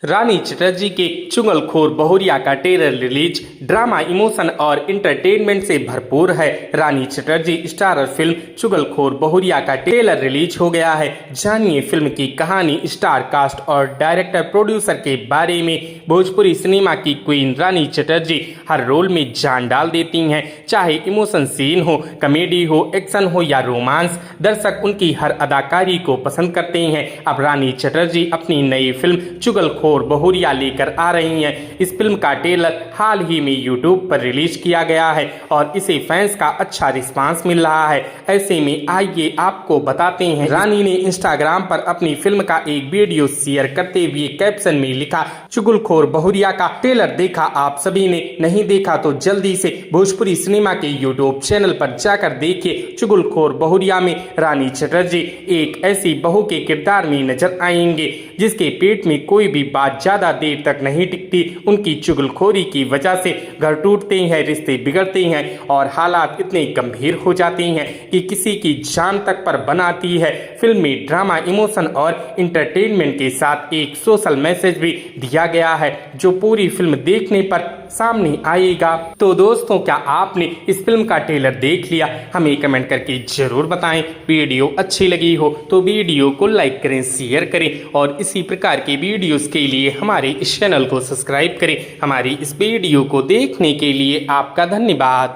रानी चटर्जी के चुगलखोर बहुरिया का ट्रेलर रिलीज। ड्रामा, इमोशन और इंटरटेनमेंट से भरपूर है। रानी चटर्जी स्टारर फिल्म चुगलखोर बहुरिया का ट्रेलर रिलीज हो गया है। जानिए फिल्म की कहानी, स्टार कास्ट और डायरेक्टर प्रोड्यूसर के बारे में। भोजपुरी सिनेमा की क्वीन रानी चटर्जी हर रोल में जान डाल देती हैं, चाहे इमोशन सीन हो, कॉमेडी हो, एक्शन हो या रोमांस। दर्शक उनकी हर अदाकारी को पसंद करते हैं। अब रानी चटर्जी अपनी नई फिल्म चुगलखोर बहुरिया लेकर आ रही हैं। इस फिल्म का ट्रेलर हाल ही में यूट्यूब पर रिलीज किया गया है और इसे फैंस का अच्छा रिस्पांस मिल रहा है। ऐसे में आइए आपको बताते हैं। रानी ने इंस्टाग्राम पर अपनी फिल्म का एक वीडियो शेयर करते हुए कैप्शन में लिखा, चुगलखोर बहुरिया का ट्रेलर देखा आप सभी ने? नहीं देखा तो जल्दी से भोजपुरी सिनेमा के यूट्यूब चैनल पर जाकर देखिए। चुगलखोर बहुरिया में रानी चटर्जी एक ऐसी बहू के किरदार में नजर आएंगे जिसके पेट में कोई भी बात ज्यादा देर तक नहीं टिकती। उनकी चुगलखोरी की वजह से घर टूटते हैं, रिश्ते बिगड़ते हैं और हालात इतने गंभीर हो जाते हैं कि किसी की जान तक पर बनाती है। फिल्म में ड्रामा, इमोशन और इंटरटेनमेंट के साथ एक सोशल मैसेज भी दिया गया है जो पूरी फिल्म देखने पर सामने आएगा। तो दोस्तों, क्या आपने इस फिल्म का ट्रेलर देख लिया? हमें कमेंट करके जरूर बताएं। वीडियो अच्छी लगी हो तो वीडियो को लाइक करें, शेयर करें और इसी प्रकार के वीडियोस के लिए हमारे इस चैनल को सब्सक्राइब करें। हमारी इस वीडियो को देखने के लिए आपका धन्यवाद।